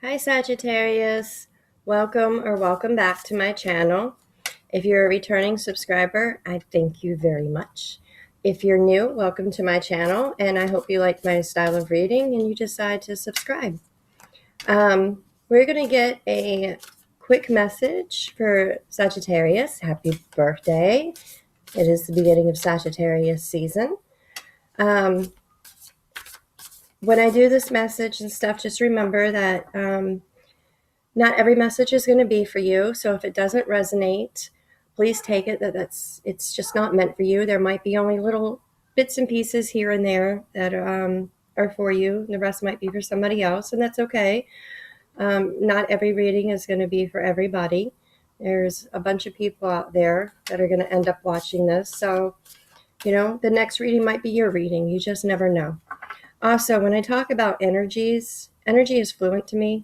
Hi Sagittarius, welcome back to my channel. If you're a returning subscriber, I thank you very much. If you're new, welcome to my channel, and I hope you like my style of reading and you decide to subscribe. We're going to get a quick message for Sagittarius. Happy birthday. It is the beginning of Sagittarius season. When I do this message and stuff, just remember that not every message is going to be for you. So if it doesn't resonate, please take it it's just not meant for you. There might be only little bits and pieces here and there that are for you. The rest might be for somebody else, and that's okay. Not every reading is going to be for everybody. There's a bunch of people out there that are going to end up watching this. So, the next reading might be your reading. You just never know. Also, when I talk about energies, energy is fluent to me.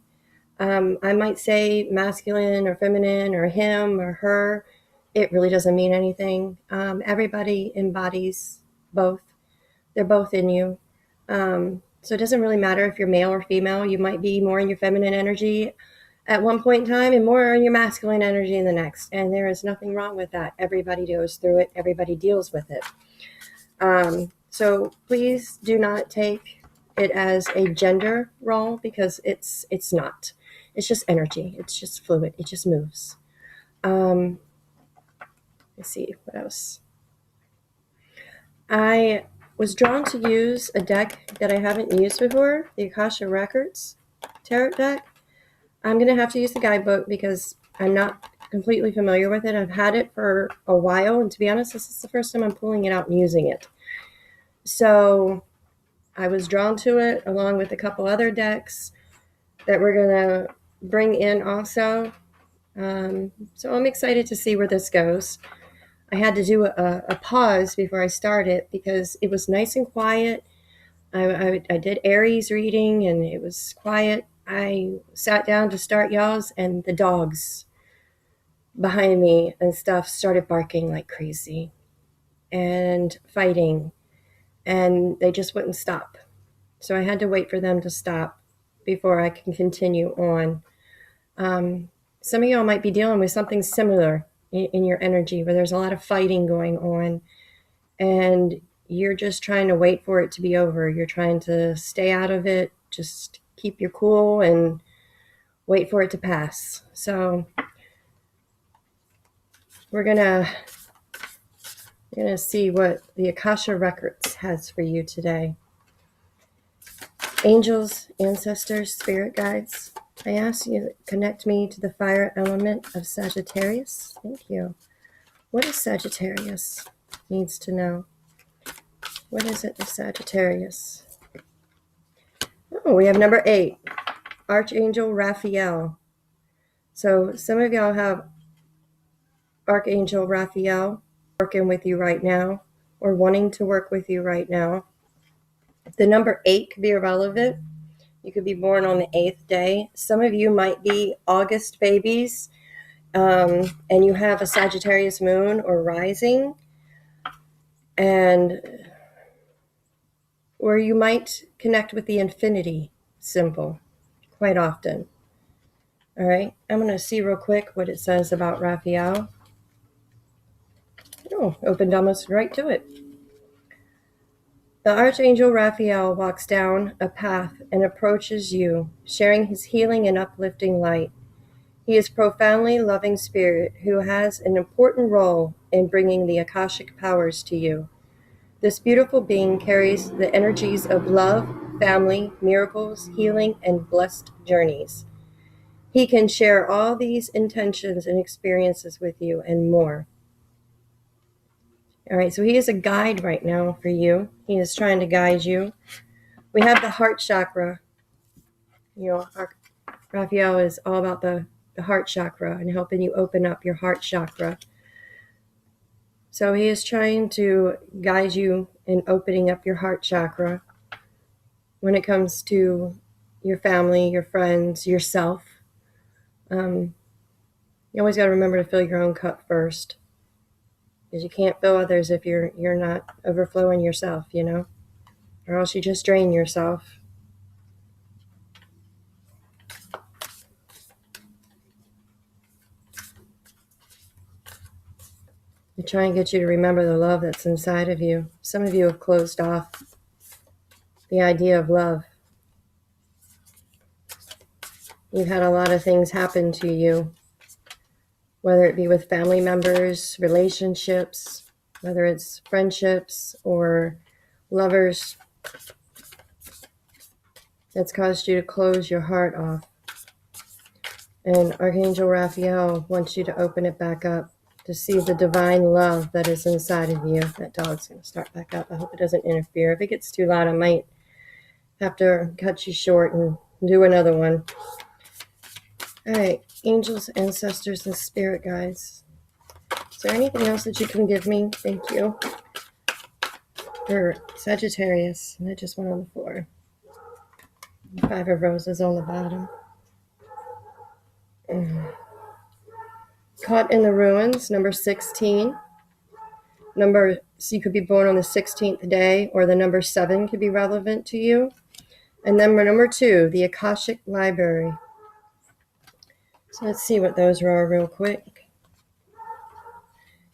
I might say masculine or feminine or him or her. It really doesn't mean anything. Everybody embodies both. They're both in you. So it doesn't really matter if you're male or female. You might be more in your feminine energy at one point in time and more in your masculine energy in the next. And there is nothing wrong with that. Everybody goes through it. Everybody deals with it. So please do not take it as a gender role, because it's not. It's just energy. It's just fluid. It just moves. Let's see what else. I was drawn to use a deck that I haven't used before, the Akasha Records tarot deck. I'm going to have to use the guidebook because I'm not completely familiar with it. I've had it for a while, and to be honest, this is the first time I'm pulling it out and using it. So I was drawn to it along with a couple other decks that we're going to bring in also. So I'm excited to see where this goes. I had to do a pause before I started because it was nice and quiet. I did Aries reading and it was quiet. I sat down to start y'all's, and the dogs behind me and stuff started barking like crazy and fighting, and they just wouldn't stop. So I had to wait for them to stop before I can continue on. Some of y'all might be dealing with something similar in your energy where there's a lot of fighting going on and you're just trying to wait for it to be over. You're trying to stay out of it, just keep your cool and wait for it to pass. So we're gonna see what the Akasha Records has for you today. Angels, ancestors, spirit guides, I ask you to connect me to the fire element of Sagittarius. Thank you. What does Sagittarius needs to know? What is it with Sagittarius? Oh, we have number 8, Archangel Raphael. So some of y'all have Archangel Raphael working with you right now or wanting to work with you right now. The number 8 could be irrelevant. You could be born on the 8th day. Some of you might be August babies, and you have a Sagittarius moon or rising, or you might connect with the infinity symbol quite often. All right, I'm going to see real quick what it says about Raphael. Oh, opened almost right to it. The Archangel Raphael walks down a path and approaches you, sharing his healing and uplifting light. He is a profoundly loving spirit who has an important role in bringing the Akashic powers to you. This beautiful being carries the energies of love, family, miracles, healing, and blessed journeys. He can share all these intentions and experiences with you and more. All right, so he is a guide right now for you. He is trying to guide you. We have the heart chakra. Raphael is all about the heart chakra and helping you open up your heart chakra. So he is trying to guide you in opening up your heart chakra when it comes to your family, your friends, yourself. You always got to remember to fill your own cup first, because you can't fill others if you're not overflowing yourself, or else you just drain yourself. They try and get you to remember the love that's inside of you. Some of you have closed off the idea of love. You've had a lot of things happen to you, whether it be with family members, relationships, whether it's friendships or lovers, that's caused you to close your heart off. And Archangel Raphael wants you to open it back up to see the divine love that is inside of you. That dog's going to start back up. I hope it doesn't interfere. If it gets too loud, I might have to cut you short and do another one. All right, angels, ancestors, and spirit guides. Is there anything else that you can give me? Thank you. For Sagittarius, and I just went on the floor. 5 of roses on the bottom. Caught in the ruins, number 16. So you could be born on the 16th day, or the number 7 could be relevant to you. And then number 2, the Akashic Library. So let's see what those are real quick.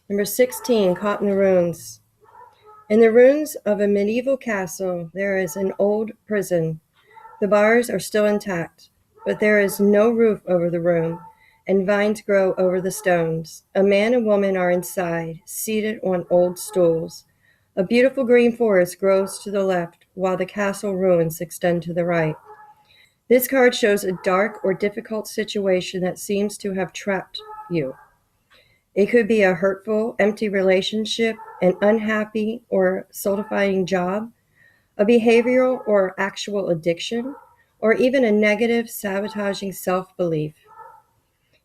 Number 16, caught in the ruins. In the ruins of a medieval castle, there is an old prison. The bars are still intact, but there is no roof over the room, and vines grow over the stones. A man and woman are inside, seated on old stools. A beautiful green forest grows to the left, while the castle ruins extend to the right. This card shows a dark or difficult situation that seems to have trapped you. It could be a hurtful, empty relationship, an unhappy or soul-defying job, a behavioral or actual addiction, or even a negative, sabotaging self-belief.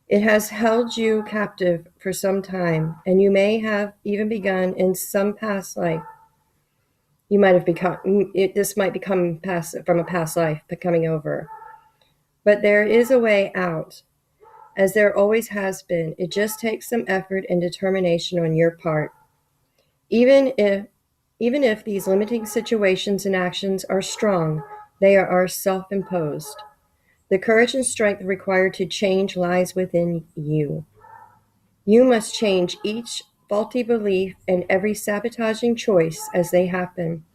It has held you captive for some time, and you may have even begun in some past life. You might have become, this might become from a past life, becoming over. But there is a way out, as there always has been. It just takes some effort and determination on your part. Even if these limiting situations and actions are strong, they are self-imposed. The courage and strength required to change lies within you. You must change each faulty belief and every sabotaging choice as they happen.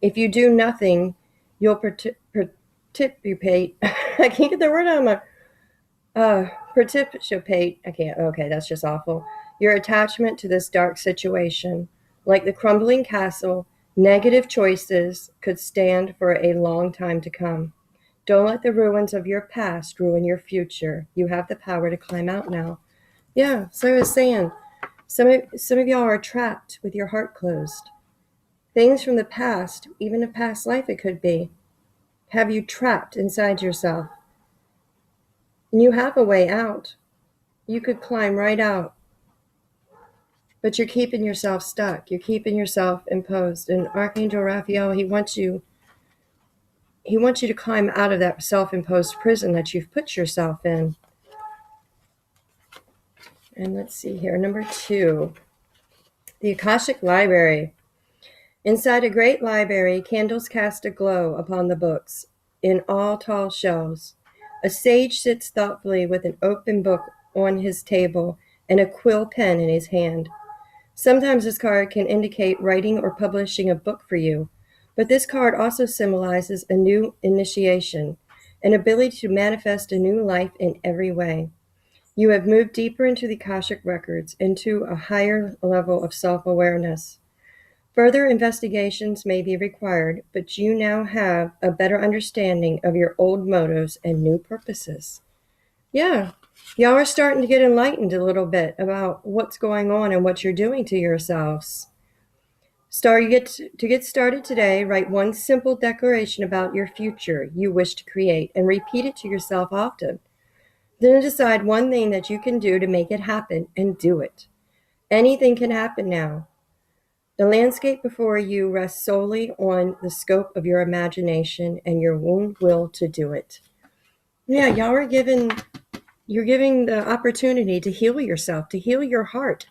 If you do nothing, you'll participate. I can't get the word out of my participate. I can't. Okay, that's just awful. Your attachment to this dark situation, like the crumbling castle, negative choices could stand for a long time to come. Don't let the ruins of your past ruin your future. You have the power to climb out now. Yeah, so I was saying, some of y'all are trapped with your heart closed. Things from the past, even a past life it could be, have you trapped inside yourself. And you have a way out. You could climb right out. But you're keeping yourself stuck. You're keeping yourself imposed. And Archangel Raphael, he wants you to climb out of that self-imposed prison that you've put yourself in. And let's see here, number 2, the Akashic Library. Inside a great library, candles cast a glow upon the books in all tall shelves. A sage sits thoughtfully with an open book on his table and a quill pen in his hand. Sometimes this card can indicate writing or publishing a book for you, but this card also symbolizes a new initiation, an ability to manifest a new life in every way. You have moved deeper into the Akashic records, into a higher level of self-awareness. Further investigations may be required, but you now have a better understanding of your old motives and new purposes. Yeah, y'all are starting to get enlightened a little bit about what's going on and what you're doing to yourselves. To get started today, write one simple declaration about your future you wish to create and repeat it to yourself often. Then decide one thing that you can do to make it happen and do it. Anything can happen now. The landscape before you rests solely on the scope of your imagination and your own will to do it. Yeah, you're giving the opportunity to heal yourself, to heal your heart.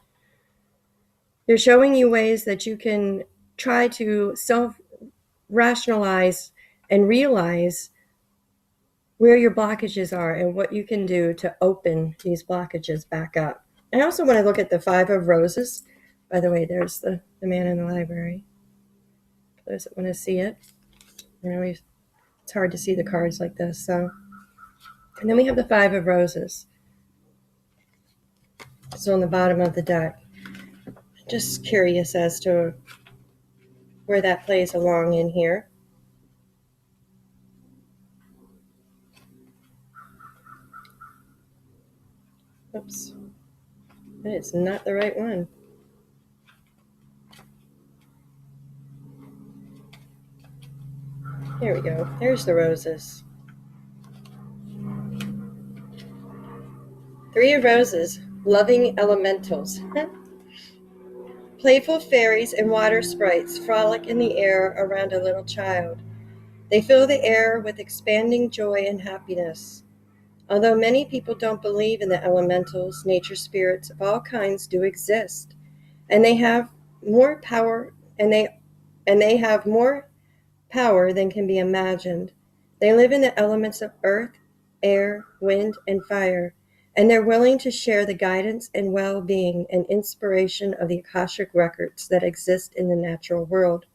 They're showing you ways that you can try to self-rationalize and realize where your blockages are and what you can do to open these blockages back up. I also want to look at the 5 of Roses. By the way, there's the man in the library. For those that want to see it. It's hard to see the cards like this. So, and then we have the Five of Roses. So on the bottom of the deck. Just curious as to where that plays along in here. Oops. That is not the right one. There we go. There's the roses. Three of Roses. Loving elementals. Playful fairies and water sprites frolic in the air around a little child. They fill the air with expanding joy and happiness. Although many people don't believe in the elementals, nature spirits of all kinds do exist, and they have more power and they have more power than can be imagined. They live in the elements of earth, air, wind, and fire, and they're willing to share the guidance and well-being and inspiration of the Akashic records that exist in the natural world.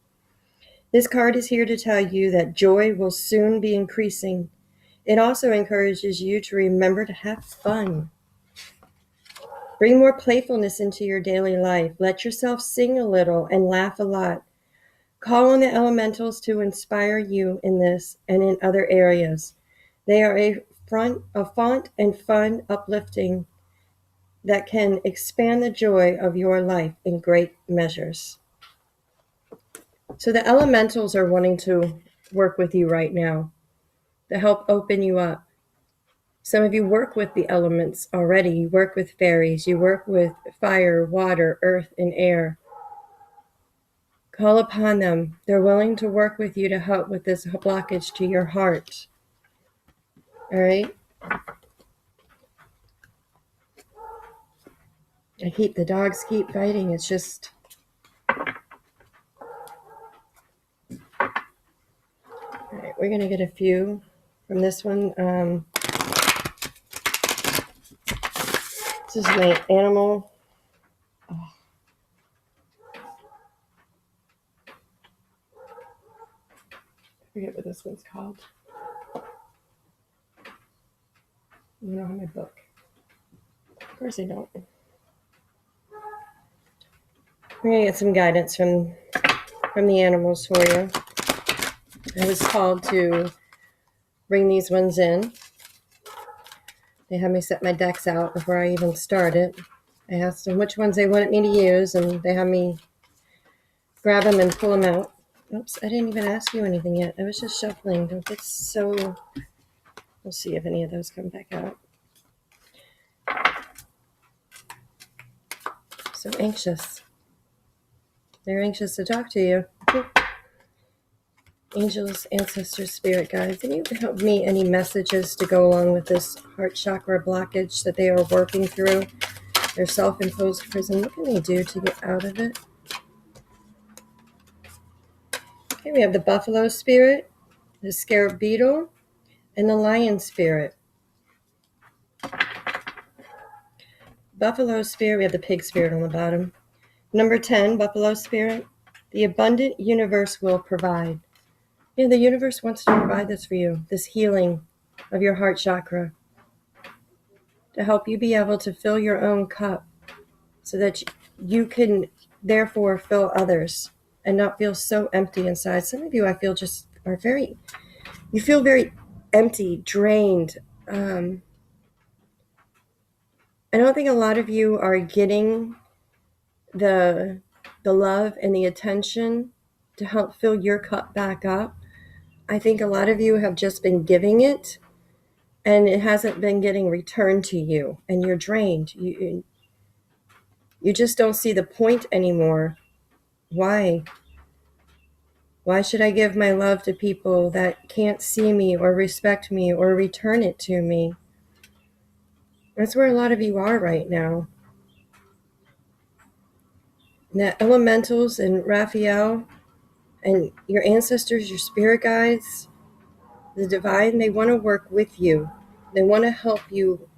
This card is here to tell you that joy will soon be increasing. It also encourages you to remember to have fun. Bring more playfulness into your daily life. Let yourself sing a little and laugh a lot. Call on the elementals to inspire you in this and in other areas. They are a font and fun uplifting that can expand the joy of your life in great measures. So the elementals are wanting to work with you right now to help open you up. Some of you work with the elements already. You work with fairies. You work with fire, water, earth, and air. Call upon them. They're willing to work with you to help with this blockage to your heart. All right? The dogs keep fighting. It's just... All right, we're going to get a few from this one. This is my animal. Oh. I forget what this one's called. I don't have my book. Of course I don't. We're going to get some guidance from the animals for you. I was called to bring these ones in. They had me set my decks out before I even started. I asked them which ones they wanted me to use, and they had me grab them and pull them out. Oops, I didn't even ask you anything yet. I was just shuffling. Don't get so... We'll see if any of those come back out. So anxious. They're anxious to talk to you. Angels, ancestors, spirit guides, can you help me any messages to go along with this heart chakra blockage that they are working through? Their self-imposed prison. What can they do to get out of it? Okay, we have the buffalo spirit, the scarab beetle, and the lion spirit. Buffalo spirit, we have the pig spirit on the bottom. Number 10, buffalo spirit. The abundant universe will provide. Yeah, the universe wants to provide this for you, this healing of your heart chakra, to help you be able to fill your own cup so that you can therefore fill others and not feel so empty inside. Some of you, I feel, just are you feel very empty, drained. I don't think a lot of you are getting the love and the attention to help fill your cup back up. I think a lot of you have just been giving it, and it hasn't been getting returned to you, and you're drained. You just don't see the point anymore. Why? Why should I give my love to people that can't see me or respect me or return it to me? That's where a lot of you are right now. The elementals and Raphael and your ancestors, your spirit guides, the divine, they want to work with you. They want to help you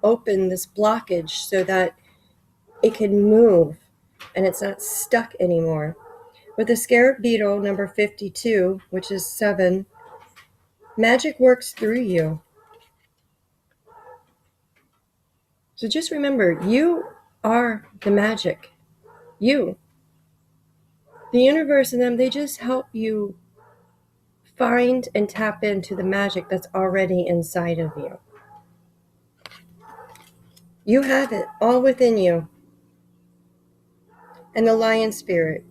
open this blockage so that it can move. and it's not stuck anymore. With the scarab beetle, number 52, which is 7, magic works through you. So just remember, you are the magic. You. The universe and them, they just help you find and tap into the magic that's already inside of you. You have it all within you. And the lion spirit,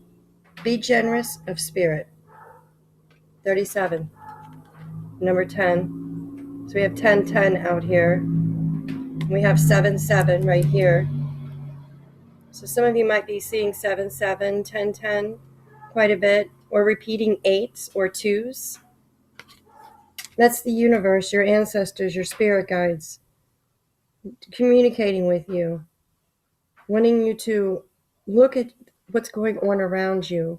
be generous of spirit. 37. Number 10. So we have 10-10 out here. We have 7-7 right here. So some of you might be seeing 7-7, 10-10 quite a bit, or repeating 8s or 2s. That's the universe, your ancestors, your spirit guides, communicating with you, wanting you to look at what's going on around you.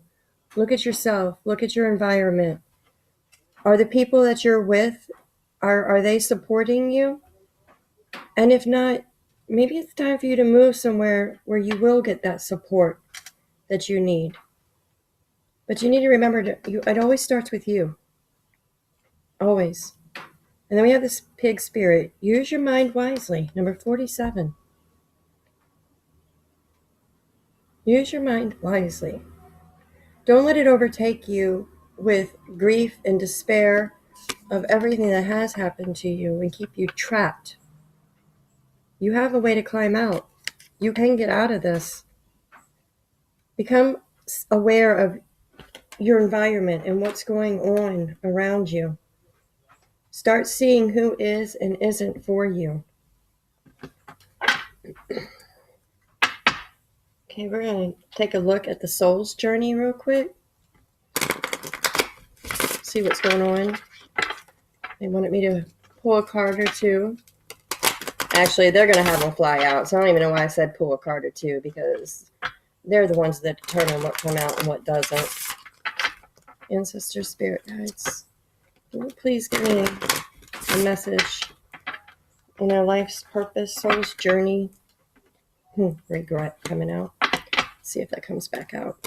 Look at yourself. Look at your environment. Are the people that you're with, are they supporting you? And if not, maybe it's time for you to move somewhere where you will get that support that you need. But you need to remember, it always starts with you. Always. And then we have this pig spirit. Use your mind wisely. Number 47. Use your mind wisely. Don't let it overtake you with grief and despair of everything that has happened to you and keep you trapped. You have a way to climb out. You can get out of this. Become aware of your environment and what's going on around you. Start seeing who is and isn't for you. Okay, we're going to take a look at the soul's journey real quick. See what's going on. They wanted me to pull a card or two. Actually, they're going to have them fly out, so I don't even know why I said pull a card or two, because they're the ones that determine what come out and what doesn't. Ancestor spirit guides, will you please give me a message in our life's purpose, soul's journey? Regret coming out. See if that comes back out.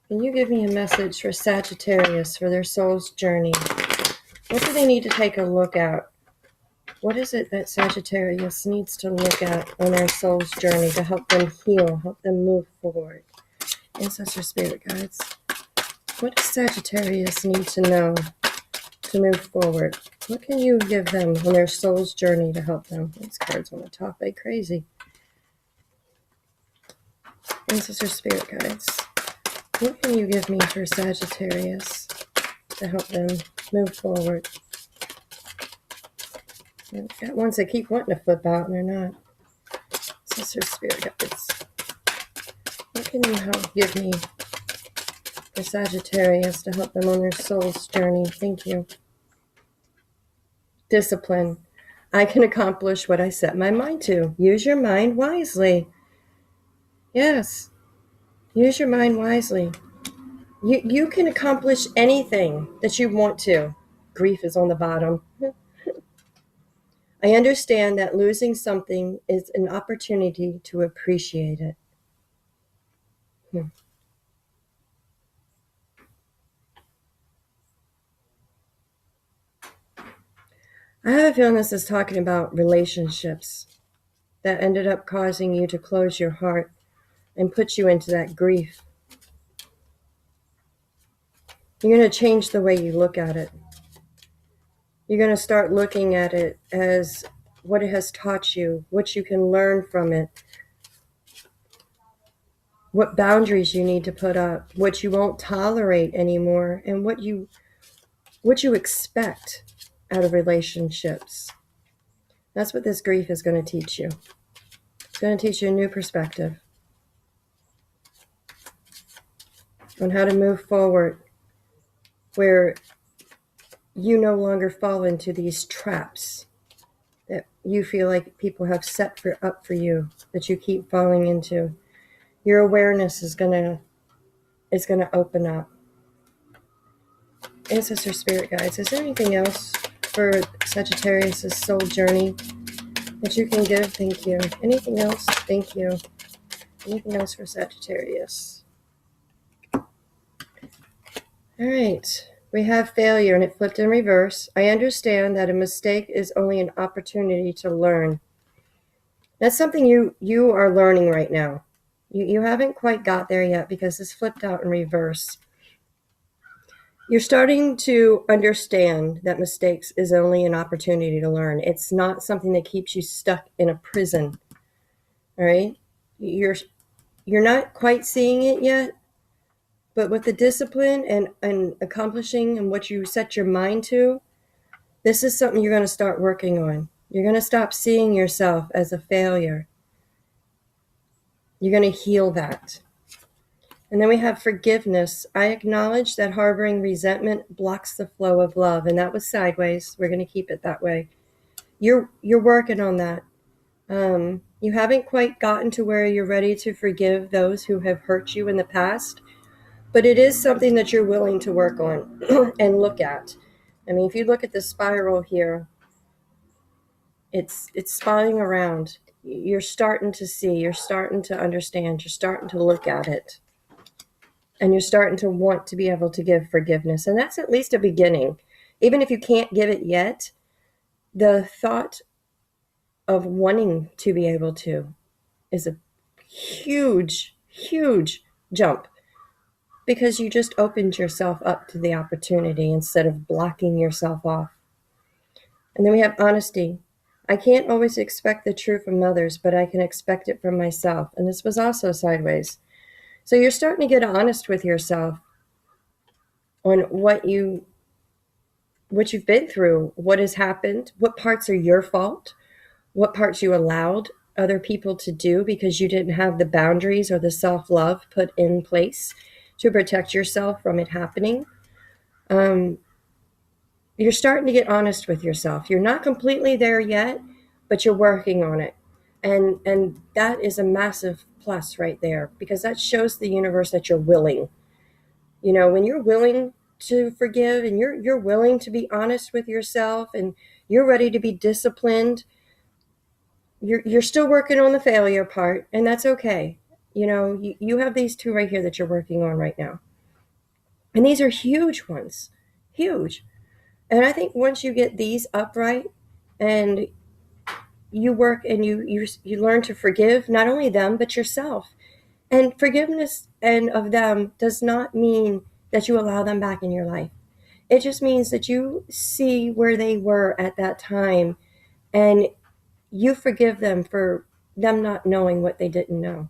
Can you give me a message for Sagittarius for their soul's journey? What do they need to take a look at? What is it that Sagittarius needs to look at on their soul's journey to help them heal, help them move forward? Ancestor spirit guides, what does Sagittarius need to know to move forward? What can you give them on their soul's journey to help them? These cards on the top, they crazy. Ancestor spirit guides, what can you give me for Sagittarius to help them move forward? I've got ones that keep wanting to flip out and they're not. Ancestor spirit guides, what can you give me for Sagittarius to help them on their soul's journey? Thank you. Discipline. I can accomplish what I set my mind to. Use your mind wisely. Yes. Use your mind wisely. You can accomplish anything that you want to. Grief is on the bottom. I understand that losing something is an opportunity to appreciate it. I have a feeling this is talking about relationships that ended up causing you to close your heart and put you into that grief. You're going to change the way you look at it. You're going to start looking at it as what it has taught you, what you can learn from it, what boundaries you need to put up, what you won't tolerate anymore, and what you expect out of relationships. That's what this grief is going to teach you. It's going to teach you a new perspective on how to move forward, where you no longer fall into these traps that you feel like people have set up for you, that you keep falling into. Your awareness is gonna open up. Ancestor spirit guides, is there anything else for Sagittarius' soul journey? that you can give. Thank you. Anything else? Thank you. Anything else for Sagittarius? All right. We have failure, and it flipped in reverse. I understand that a mistake is only an opportunity to learn. That's something you are learning right now. You haven't quite got there yet because it's flipped out in reverse. You're starting to understand that mistakes is only an opportunity to learn. It's not something that keeps you stuck in a prison. All right? You're not quite seeing it yet, but with the discipline and accomplishing and what you set your mind to, this is something you're going to start working on. You're going to stop seeing yourself as a failure. You're going to heal that. And then we have forgiveness. I acknowledge that harboring resentment blocks the flow of love. And that was sideways. We're going to keep it that way. You're working on that. You haven't quite gotten to where you're ready to forgive those who have hurt you in the past. But it is something that you're willing to work on and look at. I mean, if you look at the spiral here, it's spinning around. You're starting to see, you're starting to understand, you're starting to look at it. And you're starting to want to be able to give forgiveness. And that's at least a beginning. Even if you can't give it yet, the thought of wanting to be able to is a huge, huge jump. Because you just opened yourself up to the opportunity instead of blocking yourself off. And then we have honesty. I can't always expect the truth from others, but I can expect it from myself. And this was also sideways. So you're starting to get honest with yourself on what you've been through, what has happened, what parts are your fault, what parts you allowed other people to do because you didn't have the boundaries or the self-love put in place to protect yourself from it happening. You're starting to get honest with yourself. You're not completely there yet, but you're working on it. And that is a massive plus right there, because that shows the universe that you're willing. You know, when you're willing to forgive and you're willing to be honest with yourself and you're ready to be disciplined, you're still working on the failure part, and that's okay. You know, you have these two right here that you're working on right now. And these are huge ones, huge. And I think once you get these upright and you work and you learn to forgive not only them, but yourself. And forgiveness and of them does not mean that you allow them back in your life. It just means that you see where they were at that time and you forgive them for them not knowing what they didn't know.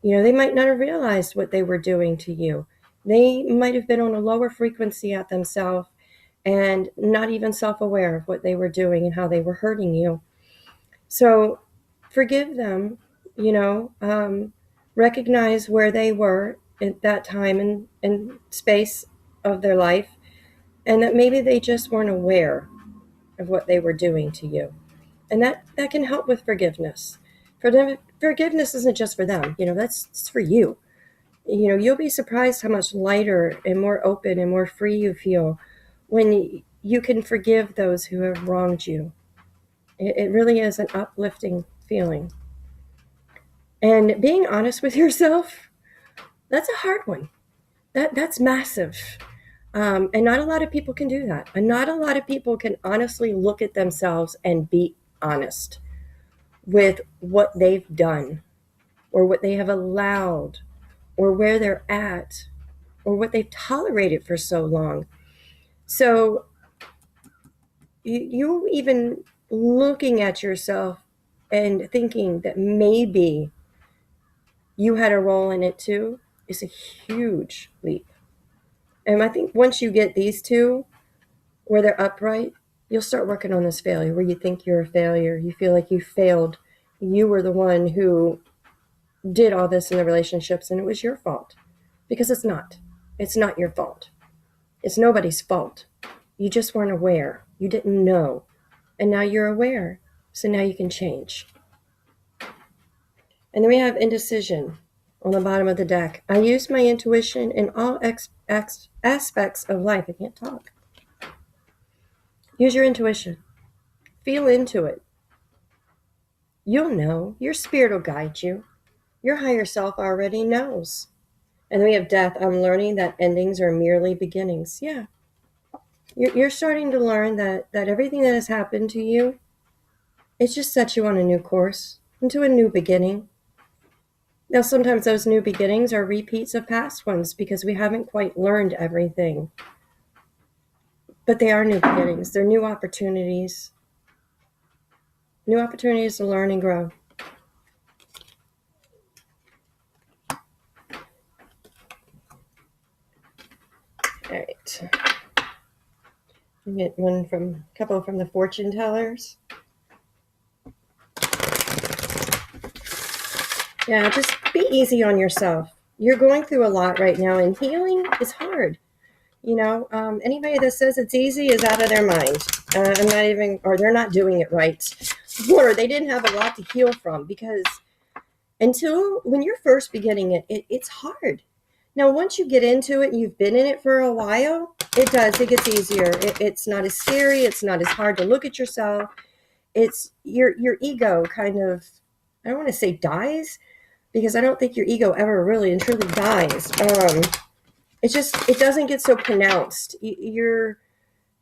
You know, they might not have realized what they were doing to you. They might have been on a lower frequency at themselves and not even self-aware of what they were doing and how they were hurting you. So forgive them, you know, recognize where they were at that time and space of their life, and that maybe they just weren't aware of what they were doing to you. And that can help with forgiveness. For them, forgiveness isn't just for them, you know, it's for you. You know, you'll be surprised how much lighter and more open and more free you feel when you can forgive those who have wronged you. It really is an uplifting feeling. And being honest with yourself, that's a hard one. That's massive. And not a lot of people can do that. And not a lot of people can honestly look at themselves and be honest with what they've done or what they have allowed or where they're at or what they've tolerated for so long. So you even looking at yourself and thinking that maybe you had a role in it too is a huge leap. And I think once you get these two where they're upright, you'll start working on this failure where you think you're a failure. You feel like you failed. You were the one who did all this in the relationships and it was your fault. Because it's not. It's not your fault. It's nobody's fault. You just weren't aware. You didn't know. And now you're aware. So now you can change. And then we have indecision on the bottom of the deck. I use my intuition in all aspects of life. I can't talk. Use your intuition. Feel into it. You'll know. Your spirit will guide you. Your higher self already knows. And then we have death. I'm learning that endings are merely beginnings. Yeah. You're starting to learn that everything that has happened to you, it just sets you on a new course, into a new beginning. Now, sometimes those new beginnings are repeats of past ones because we haven't quite learned everything. But they are new beginnings. They're new opportunities. New opportunities to learn and grow. All right. I get a couple from the fortune tellers. Yeah, just be easy on yourself. You're going through a lot right now, and healing is hard. Anybody that says it's easy is out of their mind. I'm not even, or they're not doing it right, or they didn't have a lot to heal from, because when you're first beginning it's hard. Now, once you get into it and you've been in it for a while, it gets easier. It's not as scary. It's not as hard to look at yourself. It's your ego kind of, I don't want to say dies, because I don't think your ego ever really and truly dies. It doesn't get so pronounced. You're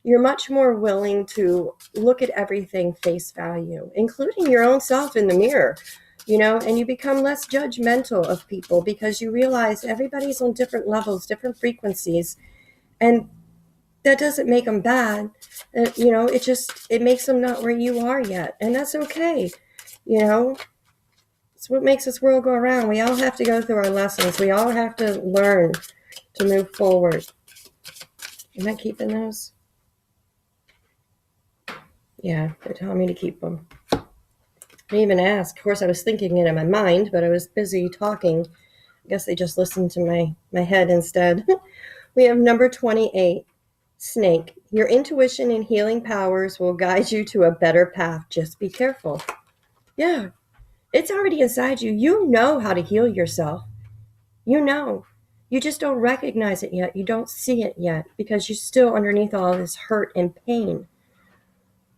much more willing to look at everything face value, including your own self in the mirror, and you become less judgmental of people because you realize everybody's on different levels, different frequencies, and that doesn't make them bad. It makes them not where you are yet, and that's okay. It's what makes this world go around. We all have to go through our lessons. We all have to learn to move forward. Am I keeping those? Yeah, they're telling me to keep them. I didn't even ask. Of course, I was thinking it in my mind, but I was busy talking. I guess they just listened to my head instead. We have number 28, Snake. Your intuition and healing powers will guide you to a better path. Just be careful. Yeah, it's already inside you. You know how to heal yourself. You know. You just don't recognize it yet. You don't see it yet because you're still underneath all this hurt and pain.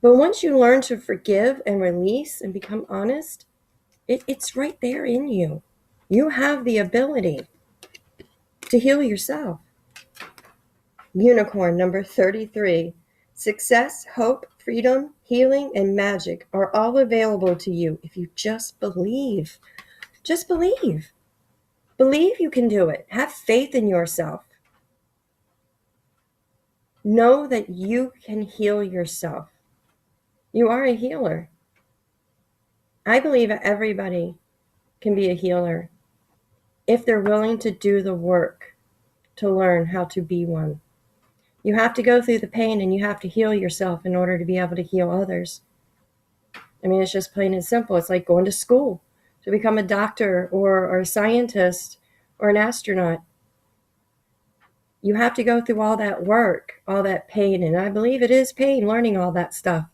But once you learn to forgive and release and become honest, it's right there in you. You have the ability to heal yourself. Unicorn number 33. Success, hope, freedom, healing, and magic are all available to you if you just believe. Just believe. Believe you can do it. Have faith in yourself. Know that you can heal yourself. You are a healer. I believe everybody can be a healer if they're willing to do the work to learn how to be one. You have to go through the pain and you have to heal yourself in order to be able to heal others. I mean, it's just plain and simple. It's like going to school to become a doctor or a scientist or an astronaut. You have to go through all that work, all that pain, and I believe it is pain learning all that stuff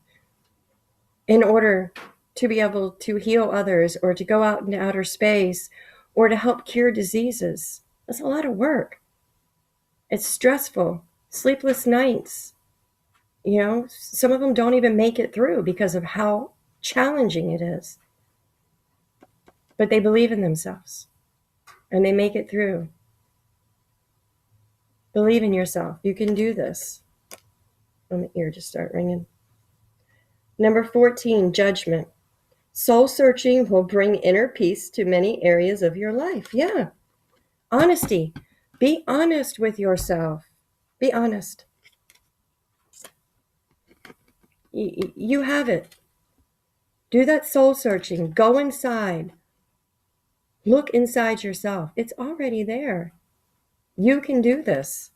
in order to be able to heal others or to go out into outer space or to help cure diseases. That's a lot of work. It's stressful, sleepless nights. Some of them don't even make it through because of how challenging it is. But they believe in themselves and they make it through. Believe in yourself. You can do this. My ear just started ringing. Number 14, judgment. Soul searching will bring inner peace to many areas of your life. Yeah. Honesty. Be honest with yourself. Be honest. You have it. Do that soul searching. Go inside. Look inside yourself. It's already there. You can do this.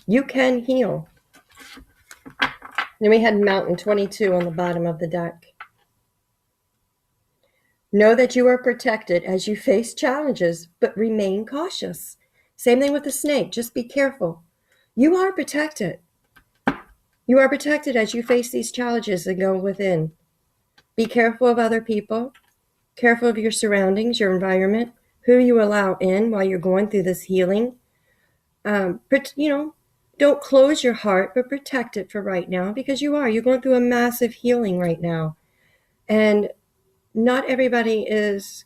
You can heal. Then we had Mountain 22 on the bottom of the deck. Know that you are protected as you face challenges, but remain cautious. Same thing with the snake. Just be careful. You are protected. You are protected as you face these challenges and go within. Be careful of other people. Careful of your surroundings, your environment, who you allow in while you're going through this healing. Don't close your heart, but protect it for right now because you're going through a massive healing right now. And not everybody is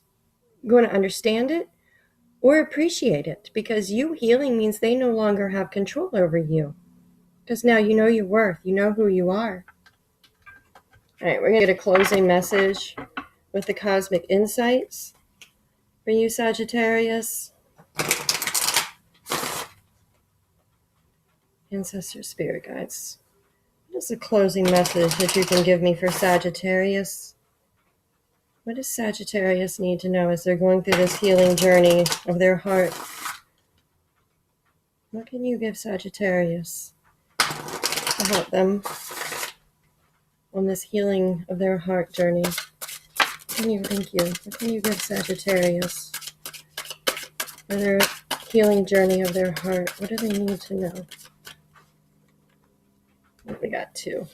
going to understand it or appreciate it, because you healing means they no longer have control over you. Because now you know your worth, you know who you are. All right, we're going to get a closing message with the cosmic insights for you, Sagittarius. Ancestor spirit guides. What is the closing message that you can give me for Sagittarius? What does Sagittarius need to know as they're going through this healing journey of their heart? What can you give Sagittarius to help them on this healing of their heart journey? Thank you. What can you give Sagittarius for their healing journey of their heart? What do they need to know? We got 2.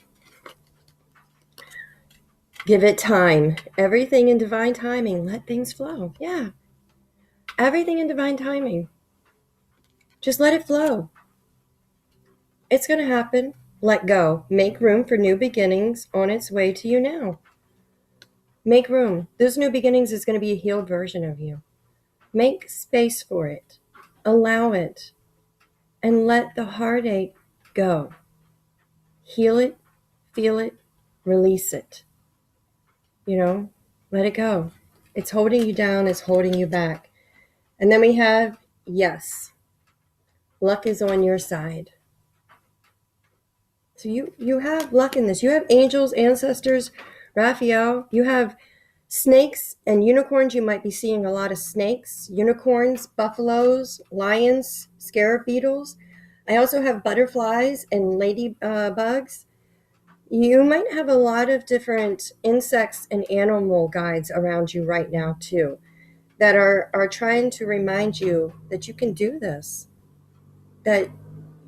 Give it time. Everything in divine timing. Let things flow. Yeah. Everything in divine timing. Just let it flow. It's going to happen. Let go. Make room for new beginnings on its way to you now. Make room. Those new beginnings is going to be a healed version of you. Make space for it. Allow it. And let the heartache go. Heal it. Feel it. Release it. Let it go. It's holding you down. It's holding you back. And then we have, yes, luck is on your side. So you have luck in this. You have angels, ancestors, Raphael. You have snakes and unicorns. You might be seeing a lot of snakes, unicorns, buffaloes, lions, scarab beetles. I also have butterflies and ladybugs. You might have a lot of different insects and animal guides around you right now too, that are trying to remind you that you can do this, that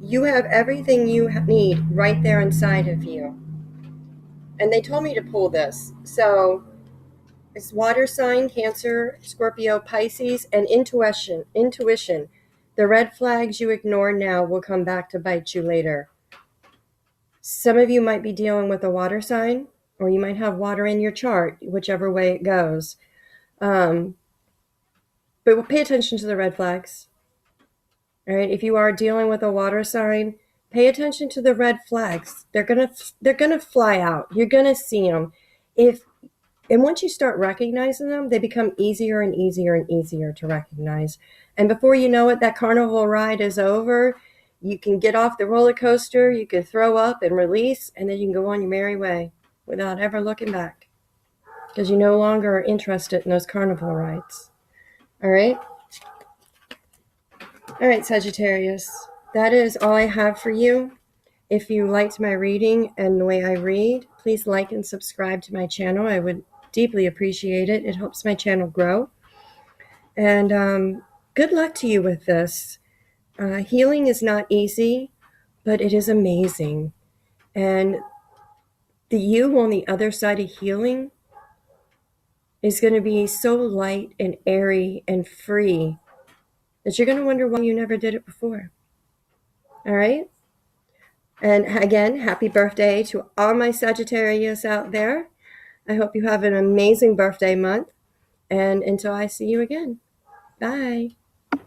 you have everything you need right there inside of you. And they told me to pull this. So it's water sign, Cancer, Scorpio, Pisces, and intuition. The red flags you ignore now will come back to bite you later. Some of you might be dealing with a water sign, or you might have water in your chart, whichever way it goes. But pay attention to the red flags. All right, if you are dealing with a water sign, pay attention to the red flags. They're gonna fly out. You're gonna see them. And once you start recognizing them, they become easier and easier and easier to recognize. And before you know it, that carnival ride is over. You can get off the roller coaster, you can throw up and release, and then you can go on your merry way without ever looking back, because you no longer are interested in those carnival rides. All right? All right, Sagittarius, that is all I have for you. If you liked my reading and the way I read, please like and subscribe to my channel. I would deeply appreciate it. It helps my channel grow. And good luck to you with this. Healing is not easy, but it is amazing. And the you on the other side of healing is going to be so light and airy and free that you're going to wonder why you never did it before. All right? And again, happy birthday to all my Sagittarius out there. I hope you have an amazing birthday month. And until I see you again, bye.